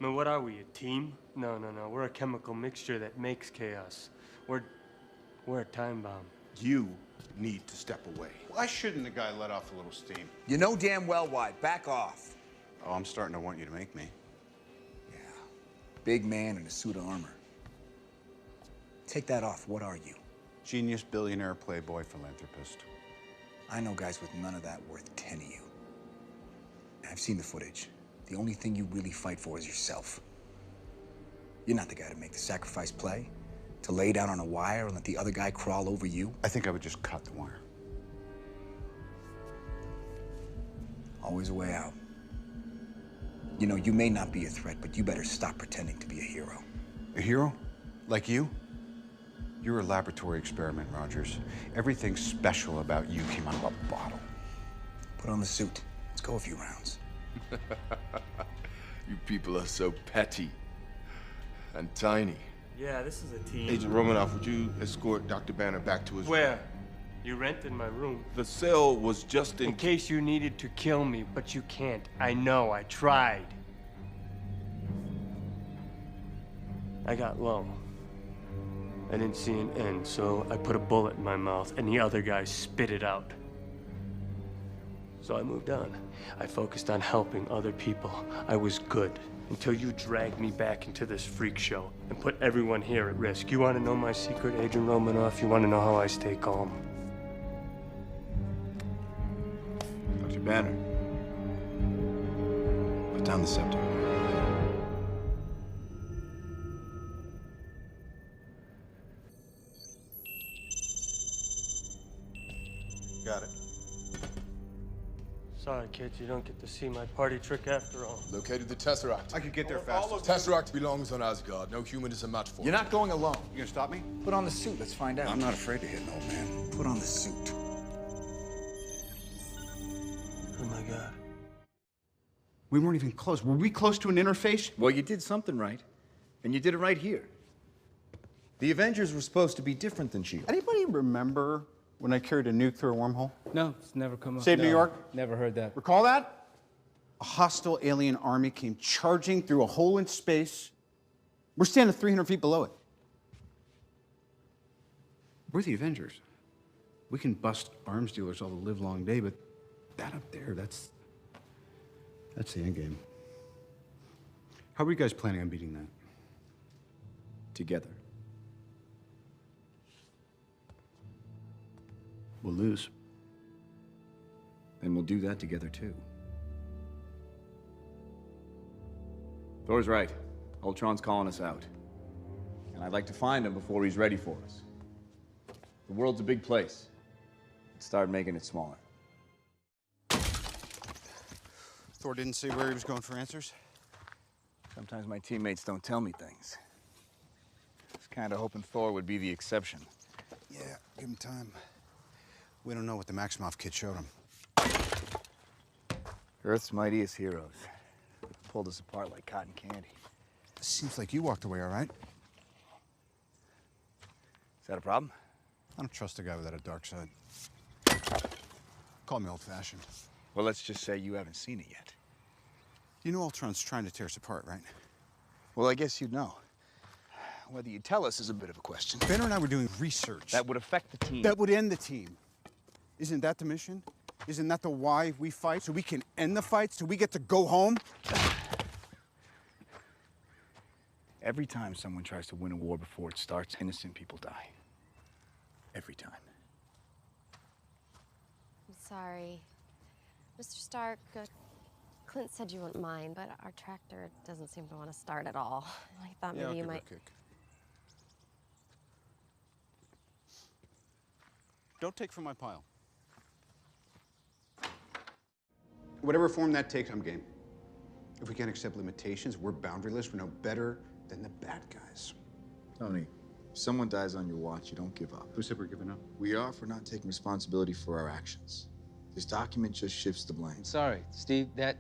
I mean, what are we, a team? No. We're a chemical mixture that makes chaos. We're a time bomb. You need to step away. Why shouldn't the guy let off a little steam? You know damn well why. Back off. Oh, I'm starting to want you to make me. Yeah. Big man in a suit of armor. Take that off. What are you? Genius, billionaire, playboy, philanthropist. I know guys with none of that worth 10 of you. I've seen the footage. The only thing you really fight for is yourself. You're not the guy to make the sacrifice play, to lay down on a wire and let the other guy crawl over you. I think I would just cut the wire. Always a way out. You know, you may not be a threat, but you better stop pretending to be a hero. A hero? Like you? You're a laboratory experiment, Rogers. Everything special about you came out of a bottle. Put on the suit. Let's go a few rounds. You people are so petty and tiny. Yeah, this is a team. Agent Romanoff, would you escort Dr. Banner back to his Where? room? You rented my room. The cell was just In case you needed to kill me, but you can't. I know, I tried. I got low. I didn't see an end, so I put a bullet in my mouth, and the other guy spit it out. So I moved on. I focused on helping other people. I was good until you dragged me back into this freak show and put everyone here at risk. You want to know my secret, Agent Romanoff? You want to know how I stay calm? Dr. Banner. Put down the scepter. Got it. Sorry, kids, you don't get to see my party trick after all. Located the Tesseract. I could get there faster. Tesseract belongs on Asgard. No human is a match for it. You're not going alone. You gonna stop me? Put on the suit. Let's find out. I'm not afraid to hit an old man. Put on the suit. Oh my God. We weren't even close. Were we close to an interface? Well, you did something right. And you did it right here. The Avengers were supposed to be different than S.H.I.E.L.D. Anybody remember when I carried a nuke through a wormhole? No, it's never come up. Save New York? Never heard that. Recall that? A hostile alien army came charging through a hole in space. We're standing 300 feet below it. We're the Avengers. We can bust arms dealers all the livelong day, but that up there, that's the end game. How are you guys planning on beating that? Together. We'll lose. Then we'll do that together, too. Thor's right. Ultron's calling us out. And I'd like to find him before he's ready for us. The world's a big place. Let's start making it smaller. Thor didn't say where he was going for answers? Sometimes my teammates don't tell me things. I was kind of hoping Thor would be the exception. Yeah, give him time. We don't know what the Maximoff kid showed him. Earth's mightiest heroes. Pulled us apart like cotton candy. Seems like you walked away all right. Is that a problem? I don't trust a guy without a dark side. Call me old-fashioned. Well, let's just say you haven't seen it yet. You know Ultron's trying to tear us apart, right? Well, I guess you'd know. Whether you tell us is a bit of a question. Banner and I were doing research. That would affect the team. That would end the team. Isn't that the mission? Isn't that the why we fight? So we can end the fight, so we get to go home? Every time someone tries to win a war before it starts, innocent people die. Every time. I'm sorry. Mr. Stark, Clint said you wouldn't mind, but our tractor doesn't seem to want to start at all. I thought maybe you might... Don't take from my pile. Whatever form that takes, I'm game. If we can't accept limitations, we're boundaryless, we're no better than the bad guys. Tony, if someone dies on your watch, you don't give up. Who said we're giving up? We are for not taking responsibility for our actions. This document just shifts the blame. Sorry, Steve, that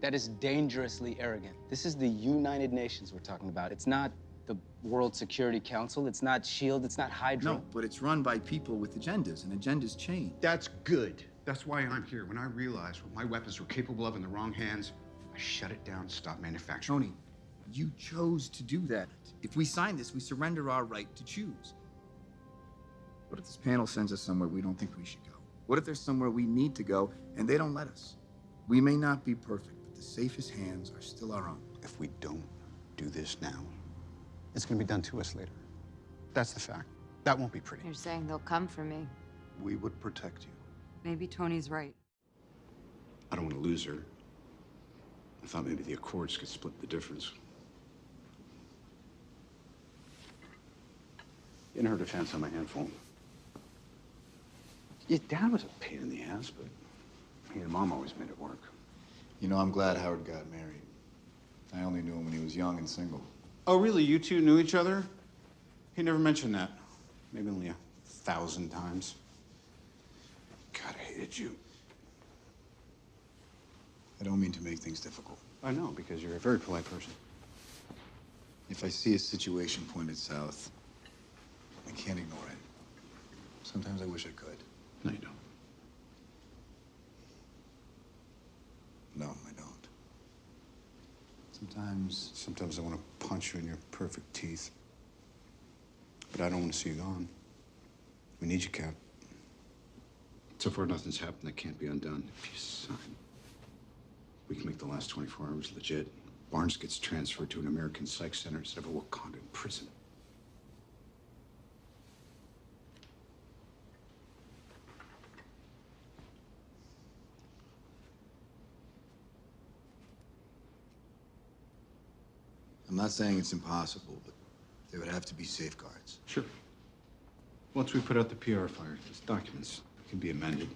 is dangerously arrogant. This is the United Nations we're talking about. It's not the World Security Council. It's not S.H.I.E.L.D. It's not Hydra. No, but it's run by people with agendas, and agendas change. That's good. That's why I'm here. When I realized what my weapons were capable of in the wrong hands, I shut it down, stop manufacturing. Tony, you chose to do that. If we sign this, we surrender our right to choose. What if this panel sends us somewhere we don't think we should go? What if there's somewhere we need to go and they don't let us? We may not be perfect, but the safest hands are still our own. If we don't do this now, it's gonna be done to us later. That's the fact. That won't be pretty. You're saying they'll come for me. We would protect you. Maybe Tony's right. I don't want to lose her. I thought maybe the Accords could split the difference. In her defense, I'm a handful. Your dad was a pain in the ass, but he and Mom always made it work. You know, I'm glad Howard got married. I only knew him when he was young and single. Oh, really? You two knew each other? He never mentioned that. Maybe only 1,000 times. God, I hated you. I don't mean to make things difficult. I know, because you're a very polite person. If I see a situation pointed south, I can't ignore it. Sometimes I wish I could. No, you don't. No, I don't. Sometimes I want to punch you in your perfect teeth. But I don't want to see you gone. We need you, Cap. So far, nothing's happened that can't be undone. If you sign, we can make the last 24 hours legit. Barnes gets transferred to an American psych center instead of a Wakandan prison. I'm not saying it's impossible, but there would have to be safeguards. Sure. Once we put out the PR fire, these documents can be amended.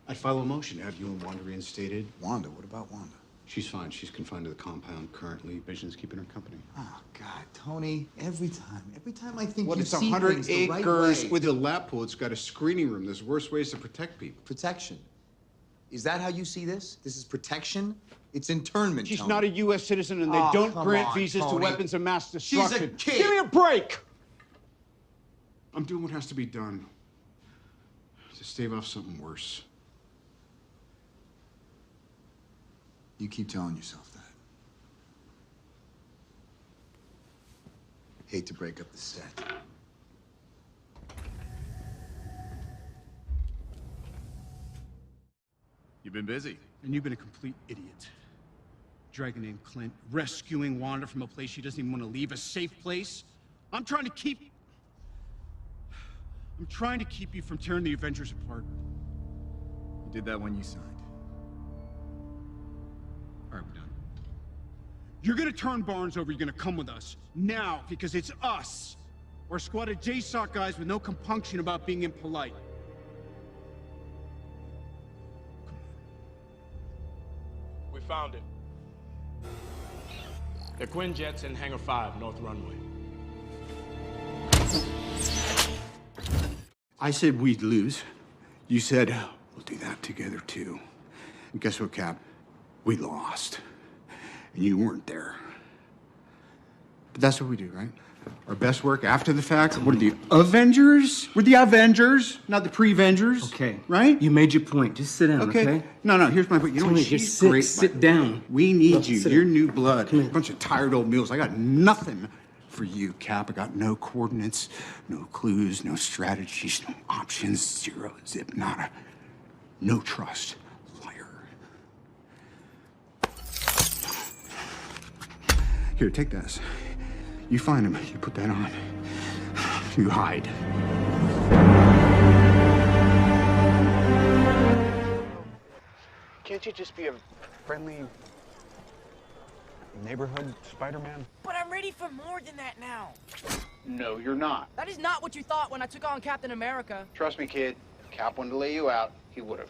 I'd file a motion to have you and Wanda reinstated. Wanda? What about Wanda? She's fine. She's confined to the compound currently. Vision's keeping her company. Oh, God, Tony, every time I think What, you it's see 100 things the right acres way. with a lap pool. It's got a screening room. There's worse ways to protect people. Protection. Is that how you see this? This is protection? It's internment, She's Tony. not a U.S. citizen, and they Oh, don't come grant on, visas to Tony. weapons of mass She's a destruction. kid. Give me a break! I'm doing what has to be done to stave off something worse. You keep telling yourself that. Hate to break up the set. You've been busy. And you've been a complete idiot. Dragging in Clint, rescuing Wanda from a place she doesn't even want to leave, a safe place. I'm trying to keep you from tearing the Avengers apart. You did that when you signed. All right, we're done. You're gonna turn Barnes over, you're gonna come with us. Now, because it's us. Or a squad of JSOC guys with no compunction about being impolite. We found it. The Quinjet's in Hangar 5, North Runway. I said we'd lose. You said, we'll do that together too. And guess what, Cap? We lost. And you weren't there. But that's what we do, right? Our best work after the fact. What are the Avengers? We're the Avengers, not the pre-Vengers. Okay. Right? You made your point. Just sit down, okay? No, here's my point. You know what? Tony, She's just sit, great. sit down. We need Look, you. sit You're down. new blood. Come A here. bunch of tired old mules. I got nothing for you, Cap. I got no coordinates, no clues, no strategies, no options, zero, zip, nada. No trust. Liar. Here, take this. You find him. You put that on. You hide. Can't you just be a friendly neighborhood Spider-Man? But I'm ready for more than that now. No, you're not. That is not what you thought when I took on Captain America. Trust me, kid. If Cap wanted to lay you out, he would have.